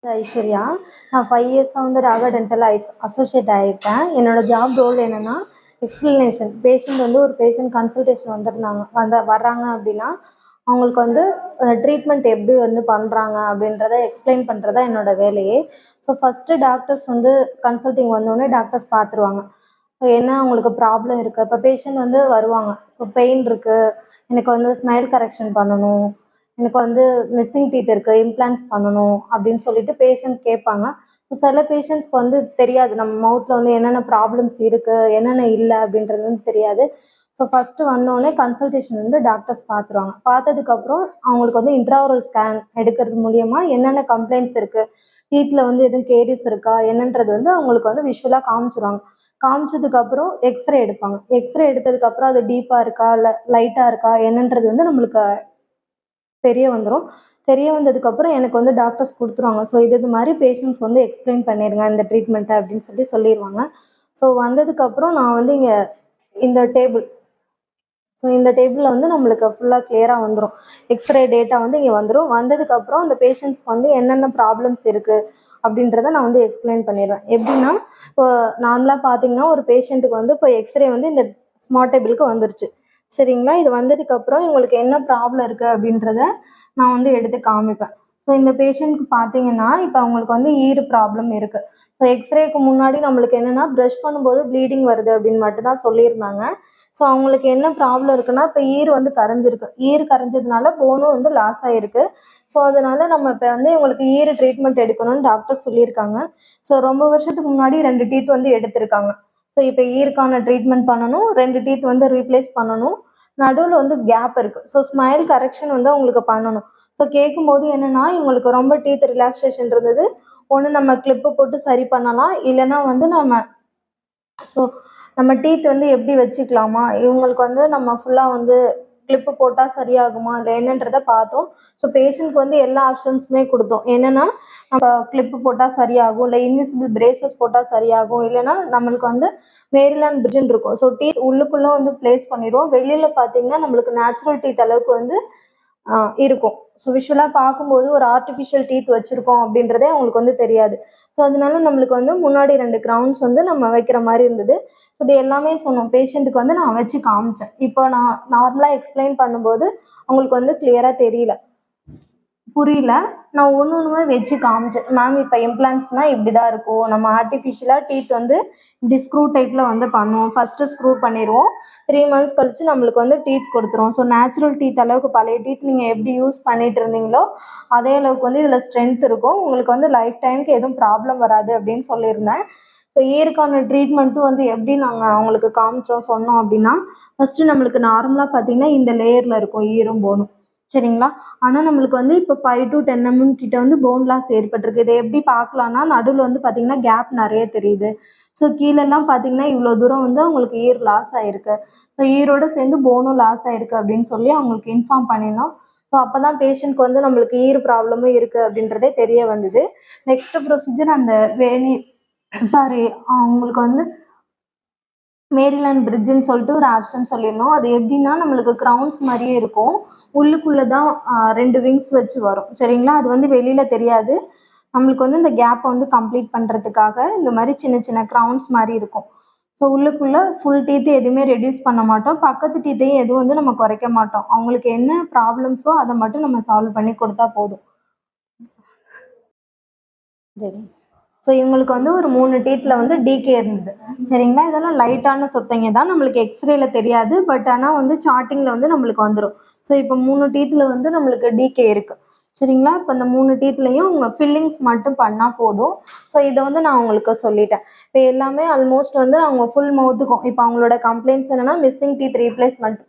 ஐஸ்வர்யா. நான் 5 இயர்ஸாக வந்து ராகா டென்டல் அசோசியேட் ஆகியிருக்கேன். என்னோட ஜாப் ரோல் என்னென்னா எக்ஸ்ப்ளனேஷன். பேஷண்ட் வந்து ஒரு பேஷண்ட் கன்சல்டேஷன் வர்றாங்க அப்படின்னா அவங்களுக்கு வந்து ட்ரீட்மெண்ட் எப்படி வந்து பண்ணுறாங்க அப்படின்றத எக்ஸ்பிளைன் பண்ணுறது தான் என்னோட வேலையே. ஸோ ஃபஸ்ட்டு டாக்டர்ஸ் வந்து கன்சல்ட்டிங் வந்தோடனே டாக்டர்ஸ் பார்த்துருவாங்க. ஸோ என்ன அவங்களுக்கு ப்ராப்ளம் இருக்குது. இப்போ பேஷண்ட் வந்து வருவாங்க. ஸோ பெயின் இருக்குது, எனக்கு வந்து ஸ்மைல் கரெக்ஷன் பண்ணணும், எனக்கு வந்து மிஸ்ஸிங் டீத் இருக்குது, இம்ப்ளான்ஸ் பண்ணணும் அப்படின்னு சொல்லிட்டு பேஷண்ட் கேட்பாங்க. ஸோ சில பேஷண்ட்ஸ்க்கு வந்து தெரியாது, நம்ம மவுத்தில் வந்து என்னென்ன ப்ராப்ளம்ஸ் இருக்குது என்னென்ன இல்லை அப்படின்றது வந்து தெரியாது. ஸோ ஃபஸ்ட்டு வந்தோடனே கன்சல்டேஷன் வந்து டாக்டர்ஸ் பார்த்துருவாங்க. பார்த்ததுக்கப்புறம் அவங்களுக்கு வந்து இன்ட்ராவரல் ஸ்கேன் எடுக்கிறது மூலியமாக என்னென்ன கம்ப்ளைண்ட்ஸ் இருக்குது, டீத்தில் வந்து எதுவும் கேரிஸ் இருக்கா என்னன்றது வந்து அவங்களுக்கு வந்து விஷுவலாக காமிச்சிருவாங்க. காமிச்சதுக்கப்புறம் எக்ஸ்ரே எடுப்பாங்க. எக்ஸ்ரே எடுத்ததுக்கப்புறம் அது டீப்பாக இருக்கா இல்லை லைட்டாக இருக்கா என்னன்றது வந்து நம்மளுக்கு தெரிய வந்துடும். தெரிய வந்ததுக்கப்புறம் எனக்கு வந்து டாக்டர்ஸ் கொடுத்துருவாங்க. ஸோ இது மாதிரி பேஷண்ட்ஸ் வந்து எக்ஸ்பிளைன் பண்ணிடுங்க இந்த ட்ரீட்மெண்ட்டை அப்படின்னு சொல்லிடுவாங்க. ஸோ வந்ததுக்கப்புறம் நான் வந்து இங்கே இந்த டேபிள் இந்த டேபிளில் வந்து நம்மளுக்கு ஃபுல்லாக கிளியராக வந்துடும். எக்ஸ்ரே டேட்டா வந்து இங்கே வந்துடும். வந்ததுக்கப்புறம் அந்த பேஷண்ட்ஸ்க்கு வந்து என்னென்ன ப்ராப்ளம்ஸ் இருக்குது அப்படின்றத நான் வந்து எக்ஸ்பிளைன் பண்ணிடுவேன். எப்படின்னா, இப்போ நார்மலாக பார்த்தீங்கன்னா ஒரு பேஷண்ட்டுக்கு வந்து இப்போ எக்ஸ்ரே வந்து இந்த ஸ்மார்ட் டேபிளுக்கு வந்துருச்சு, சரிங்களா? இது வந்ததுக்கப்புறம் இவங்களுக்கு என்ன ப்ராப்ளம் இருக்குது அப்படின்றத நான் வந்து எடுத்து காமிப்பேன். ஸோ இந்த பேஷண்ட்க்கு பார்த்தீங்கன்னா இப்போ அவங்களுக்கு வந்து ஈறு ப்ராப்ளம் இருக்குது. ஸோ எக்ஸ்ரேக்கு முன்னாடி நம்மளுக்கு என்னென்னா ப்ரஷ் பண்ணும்போது ப்ளீடிங் வருது அப்படின்னு மட்டும்தான் சொல்லியிருந்தாங்க. ஸோ அவங்களுக்கு என்ன ப்ராப்ளம் இருக்குன்னா, இப்போ ஈறு வந்து கரைஞ்சிருக்கு. ஈறு கரைஞ்சதுனால போனும் வந்து லாஸ் ஆகிருக்கு. ஸோ அதனால நம்ம இப்போ வந்து இவங்களுக்கு ஈறு ட்ரீட்மெண்ட் எடுக்கணும்னு டாக்டர் சொல்லியிருக்காங்க. ஸோ ரொம்ப வருஷத்துக்கு முன்னாடி 2 டீத் வந்து எடுத்திருக்காங்க. ஸோ இப்போ ஈருக்கான ட்ரீட்மெண்ட் பண்ணணும், 2 டீத் வந்து ரீப்ளேஸ் பண்ணணும், நடுவில் வந்து கேப் இருக்குது. ஸோ ஸ்மைல் கரெக்ஷன் வந்து அவங்களுக்கு பண்ணணும். ஸோ கேட்கும்போது என்னென்னா, இவங்களுக்கு ரொம்ப டீத் ரிலாக்ஸேஷன் இருந்தது. ஒன்று நம்ம கிளிப்பு போட்டு சரி பண்ணலாம், இல்லைன்னா வந்து நம்ம டீத் வந்து எப்படி வச்சுக்கலாமா, இவங்களுக்கு வந்து நம்ம ஃபுல்லாக வந்து கிளிப்பு போட்டால் சரியாகுமா இல்லை என்னன்றதை பார்த்தோம். ஸோ பேஷண்ட்க்கு வந்து எல்லா ஆப்ஷன்ஸுமே கொடுத்தோம். என்னென்னா, நம்ம கிளிப்பு போட்டால் சரியாகும், இல்லை இன்விசிபிள் பிரேசஸ் போட்டால் சரியாகும், இல்லைன்னா நம்மளுக்கு வந்து மேரிலாண்ட் பிரிட்ஜுன்னு இருக்கும். ஸோ டீத் உள்ளுக்குள்ளே வந்து ப்ளேஸ் பண்ணிடுவோம். வெளியில் பார்த்தீங்கன்னா நம்மளுக்கு நேச்சுரல் டீத் அளவுக்கு வந்து இருக்கும். ஸோ விஷுவலாக பார்க்கும்போது ஒரு ஆர்டிஃபிஷியல் டீத் வச்சுருக்கோம் அப்படின்றதே அவங்களுக்கு வந்து தெரியாது. ஸோ அதனால நம்மளுக்கு வந்து முன்னாடி 2 க்ரௌன்ஸ் வந்து நம்ம வைக்கிற மாதிரி இருந்தது. ஸோ இது எல்லாமே சொன்னோம். பேஷண்ட்டுக்கு வந்து நான் வச்சு காமிச்சேன். இப்போ நான் நார்மலாக எக்ஸ்பிளைன் பண்ணும்போது அவங்களுக்கு வந்து கிளியராக புரியல. நான் ஒன்றுமே வச்சு காமிச்சேன். மேம் இப்போ இம்ப்ளான்ட்ஸ்னால் இப்படி தான் இருக்கும், நம்ம ஆர்டிஃபிஷியலாக டீத் வந்து இப்படி ஸ்க்ரூ டைப்பில் வந்து பண்ணுவோம். ஃபஸ்ட்டு ஸ்க்ரூ பண்ணிடுவோம், 3 மந்த்ஸ் கழித்து நம்மளுக்கு வந்து டீத் கொடுத்துரும். ஸோ நேச்சுரல் டீத் அளவுக்கு பழைய டீத் நீங்கள் எப்படி யூஸ் பண்ணிகிட்டு இருந்தீங்களோ அதே அளவுக்கு வந்து இதில் ஸ்ட்ரென்த் இருக்கும், உங்களுக்கு வந்து லைஃப் டைமுக்கு எதுவும் ப்ராப்ளம் வராது அப்படின்னு சொல்லியிருந்தேன். ஸோ ஈருக்கான ட்ரீட்மெண்ட்டும் வந்து எப்படி நாங்கள் அவங்களுக்கு சொன்னோம் அப்படின்னா, ஃபஸ்ட்டு நம்மளுக்கு நார்மலாக பார்த்திங்கன்னா இந்த லேயரில் இருக்கும் ஈரும் போனும், சரிங்களா? ஆனால் நம்மளுக்கு வந்து இப்போ 5 to 10 mm கிட்ட வந்து போன் லாஸ் ஏற்பட்டிருக்கு. இதை எப்படி பார்க்கலான்னா, நடுவில் வந்து பார்த்திங்கன்னா கேப் நிறைய தெரியுது. ஸோ கீழெல்லாம் பார்த்திங்கன்னா இவ்வளோ தூரம் வந்து அவங்களுக்கு ஈர் லாஸ் ஆகிருக்கு. ஸோ ஈரோடு சேர்ந்து போனும் லாஸ் ஆகிருக்கு அப்படின்னு சொல்லி அவங்களுக்கு இன்ஃபார்ம் பண்ணினோம். ஸோ அப்போ தான் பேஷண்ட்க்கு வந்து நம்மளுக்கு ஈர் ப்ராப்ளமும் இருக்குது அப்படின்றதே தெரிய வந்தது. நெக்ஸ்ட்டு ப்ரொசீஜர் அந்த அவங்களுக்கு வந்து மேரிலாண்ட் பிரிட்ஜுன்னு சொல்லிட்டு ஒரு ஆப்ஷன் சொல்லியிருந்தோம். அது எப்படின்னா நம்மளுக்கு க்ரௌன்ஸ் மாதிரியே இருக்கும், உள்ளுக்குள்ளே தான் 2 விங்ஸ் வச்சு வரும், சரிங்களா? அது வந்து வெளியில் தெரியாது. நம்மளுக்கு வந்து இந்த கேப்பை வந்து கம்ப்ளீட் பண்ணுறதுக்காக இந்த மாதிரி சின்ன சின்ன க்ரௌன்ஸ் மாதிரி இருக்கும். ஸோ உள்ளுக்குள்ளே ஃபுல் டீத்து எதுவுமே ரெடியூஸ் பண்ண மாட்டோம், பக்கத்து டீத்தையும் எதுவும் வந்து நம்ம குறைக்க மாட்டோம். அவங்களுக்கு என்ன ப்ராப்ளம்ஸோ அதை மட்டும் நம்ம சால்வ் பண்ணி கொடுத்தா போதும். சரி. ஸோ இவங்களுக்கு வந்து ஒரு 3 டீத்தில் வந்து டிகே இருந்தது, சரிங்களா? இதெல்லாம் லைட்டான சொத்தைங்க தான், நம்மளுக்கு எக்ஸ்ரேல தெரியாது. பட் ஆனால் வந்து சார்ட்டிங்கில் வந்து நம்மளுக்கு வந்துடும். ஸோ இப்போ 3 டீத்தில் வந்து நம்மளுக்கு டிகே இருக்குது, சரிங்களா? இப்போ இந்த 3 டீத்லையும் அவங்க ஃபில்லிங்ஸ் மட்டும் பண்ணால் போதும். ஸோ இதை வந்து நான் உங்களுக்கு சொல்லிட்டேன். இப்போ எல்லாமே ஆல்மோஸ்ட் வந்து அவங்க ஃபுல் மவுத்துக்கும் இப்போ அவங்களோட கம்ப்ளைண்ட்ஸ் என்னென்னா மிஸ்ஸிங் டீத் ரீப்ளேஸ்மெண்ட்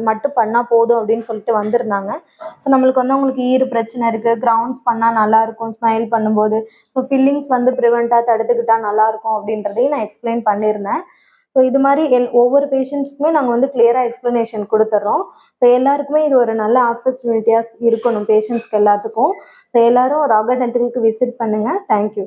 மட்டும் பண்ணால் போதும் அப்படின்னு சொல்லிட்டு வந்திருந்தாங்க. ஸோ நம்மளுக்கு வந்து அவங்களுக்கு ஈறு பிரச்சனை இருக்குது, க்ரௌன்ஸ் பண்ணால் நல்லாயிருக்கும் ஸ்மைல் பண்ணும்போது, ஸோ ஃபில்லிங்ஸ் வந்து ப்ரிவெண்ட்டாக தடுத்துக்கிட்டால் நல்லாயிருக்கும் அப்படின்றதையும் நான் எக்ஸ்பிளைன் பண்ணியிருந்தேன். ஸோ இது மாதிரி ஒவ்வொரு பேஷண்ட்ஸ்க்குமே நாங்கள் வந்து கிளியராக எக்ஸ்ப்ளனேஷன் கொடுத்துட்றோம். ஸோ எல்லாருக்குமே இது ஒரு நல்ல ஆப்பர்ச்சுனிட்டியாக இருக்கணும் பேஷண்ட்ஸ்க்கு எல்லாத்துக்கும். ஸோ எல்லோரும் ராகா டென்டலுக்கு விசிட் பண்ணுங்கள். தேங்க்யூ.